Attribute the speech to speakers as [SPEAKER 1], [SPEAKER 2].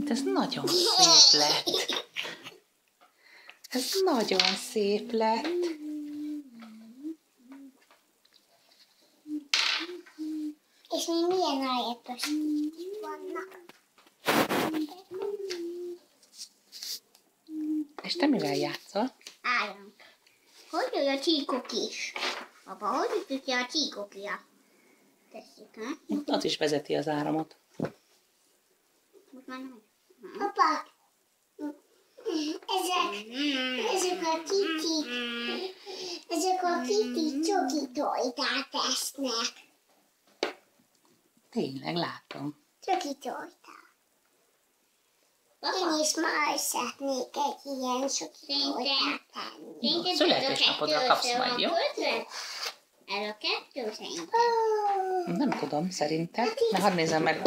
[SPEAKER 1] Ez nagyon szép lett. Ez nagyon szép lett.
[SPEAKER 2] És még milyen ajátos vannak.
[SPEAKER 1] És te mivel játszol?
[SPEAKER 2] Álljunk. Hogy jön a csíkok is? Apa, hogy ütjük a csíkokja? Tesszük, ha?
[SPEAKER 1] Az is vezeti az áramot.
[SPEAKER 2] Most már nem. Apa, ezek a kicsi csoki-tojtát esznek.
[SPEAKER 1] Tényleg, látom.
[SPEAKER 2] Csoki-tojtát. Én is ma szeretnék egy ilyen csoki-tojtát tenni.
[SPEAKER 1] Születésnapodra kapsz majd, jó?
[SPEAKER 2] Ez a kettő szerintem.
[SPEAKER 1] Nem tudom, szerintem. Na, hadd nézem meg.